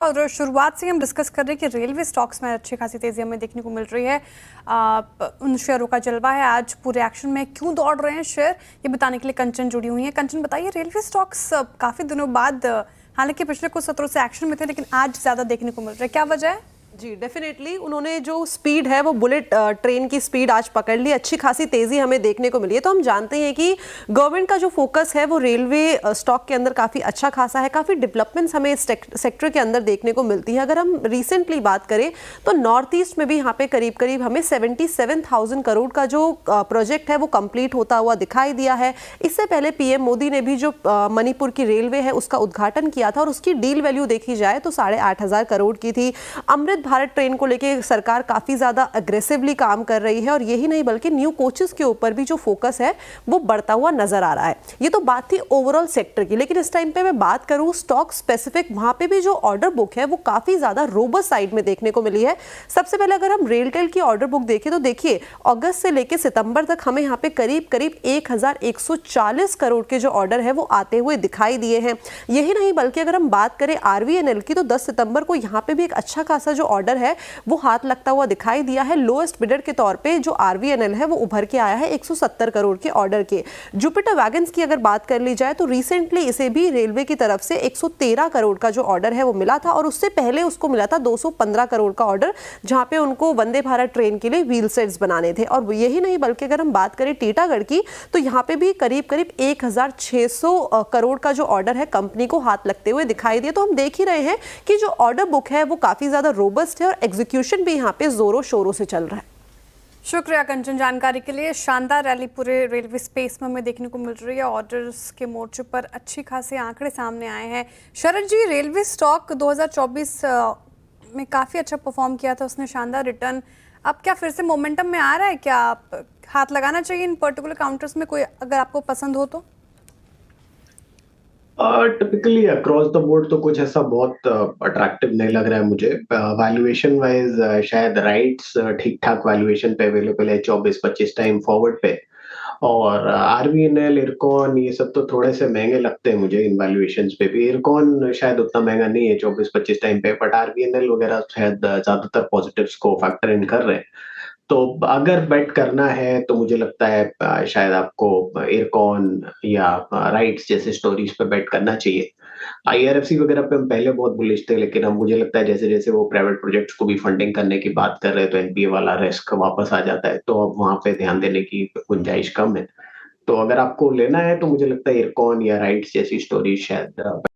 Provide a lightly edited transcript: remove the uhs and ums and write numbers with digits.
और शुरुआत से हम डिस्कस कर रहे हैं कि रेलवे स्टॉक्स में अच्छी खासी तेजी हमें देखने को मिल रही है। उन शेयरों का जलवा है, आज पूरे एक्शन में क्यों दौड़ रहे हैं शेयर, ये बताने के लिए कंचन जुड़ी हुई है। कंचन, बताइए, रेलवे स्टॉक्स काफी दिनों बाद, हालांकि पिछले कुछ सत्रों से एक्शन में थे, लेकिन आज ज्यादा देखने को मिल रहा है, क्या वजह है? जी डेफिनेटली उन्होंने जो स्पीड है वो बुलेट ट्रेन की स्पीड आज पकड़ ली, अच्छी खासी तेजी हमें देखने को मिली है। तो हम जानते हैं कि गवर्नमेंट का जो फोकस है वो रेलवे स्टॉक के अंदर काफ़ी अच्छा खासा है, काफ़ी डेवलपमेंट्स हमें इस सेक्टर के अंदर देखने को मिलती है। अगर हम रिसेंटली बात करें तो नॉर्थ ईस्ट में भी यहाँ पे करीब करीब हमें 77,000 करोड़ का जो प्रोजेक्ट है वो कंप्लीट होता हुआ दिखाई दिया है। इससे पहले पीएम मोदी ने भी जो मणिपुर की रेलवे है उसका उद्घाटन किया था और उसकी डील वैल्यू देखी जाए तो 8,500 करोड़ की थी। अमृत भारत ट्रेन को लेके सरकार काफी ज्यादा अग्रेसिवली काम कर रही है और यही नहीं बल्कि न्यू कोचेस के ऊपर भी जो फोकस है वो बढ़ता हुआ नजर आ रहा है। ये तो बात थी ओवरऑल सेक्टर की, लेकिन इस टाइम पे मैं बात करूं स्टॉक स्पेसिफिक, वहां पे भी जो ऑर्डर बुक है वो काफी ज्यादा रोबस्ट साइड में देखने को मिली है। सबसे पहले अगर हम रेलटेल की ऑर्डर बुक देखें तो देखिए अगस्त से लेकर सितंबर तक हमें यहाँ पे करीब करीब 1,140 करोड़ के जो ऑर्डर है वो आते हुए दिखाई दिए हैं। यही नहीं बल्कि अगर हम बात करें आरवीएनएल की तो 10 सितंबर को यहाँ पे भी एक अच्छा खासा जो ऑर्डर है वो हाथ लगता हुआ दिखाई दिया है। लोएस्ट बिडर के तौर पे जो आरवीएनएल है वो उभर के आया है 170 करोड़ के ऑर्डर के। जुपिटर वैगन्स की अगर बात कर ली जाए तो रिसेंटली इसे भी रेलवे की तरफ से 113 करोड़ का जो ऑर्डर है वो मिला था और उससे पहले उसको मिला था 215 करोड़ का ऑर्डर, जहां पे उनको वंदे भारत ट्रेन के लिए व्हील सेट्स बनाने थे। और यही नहीं बल्कि अगर हम बात करें टीटागढ़ की तो यहाँ पे भी करीब करीब 1,600 करोड़ का जो ऑर्डर है कंपनी को हाथ लगते हुए दिखाई दिया। तो हम देख ही रहे हैं कि जो ऑर्डर बुक है वो काफी ज्यादा रोबस्ट है और एग्जीक्यूशन भी यहाँ पे जोरों शोरों से चल रहा है। शुक्रिया कंचन जानकारी के लिए। शानदार रैली पूरे रेलवे स्पेस में हमें देखने को मिल रही है। ऑर्डर्स के मोर्चे पर अच्छी खासे आंकड़े सामने आए हैं। शरद जी, रेलवे स्टॉक 2024 में काफ़ी अच्छा परफॉर्म किया था, उसने शानदार रिटर्न, अब क्या फिर से मोमेंटम में आ रहा है? क्या आप हाथ लगाना चाहिए इन पर्टिकुलर काउंटर्स में, कोई अगर आपको पसंद हो तो? टिपिकली अक्रॉस द बोर्ड तो कुछ ऐसा बहुत अट्रैक्टिव नहीं लग रहा है मुझे। वैल्यूएशन वाइज शायद राइट्स ठीक ठाक वैल्यूएशन पे अवेलेबल है 24-25 टाइम फॉरवर्ड पे, और आरवीएनएल, इरकॉन, ये सब तो थोड़े से महंगे लगते हैं मुझे इन वैल्यूएशंस पे भी। इरकॉन शायद उतना महंगा नहीं है 24-25 टाइम पे, बट आरवीएनएल वगैरह शायद ज्यादातर पॉजिटिव्स को फैक्टर इन कर रहे हैं। तो अगर बेट करना है तो मुझे लगता है शायद आपको इरकॉन या राइट्स जैसे स्टोरीज पे बेट करना चाहिए। आईआरएफसी वगैरह पे हम पहले बहुत बुलिश थे, लेकिन अब मुझे लगता है जैसे जैसे वो प्राइवेट प्रोजेक्ट्स को भी फंडिंग करने की बात कर रहे हैं तो एनपीए वाला रिस्क वापस आ जाता है, तो अब वहां पे ध्यान देने की गुंजाइश कम है। तो अगर आपको लेना है तो मुझे लगता है इरकॉन या राइट्स जैसी स्टोरी शायद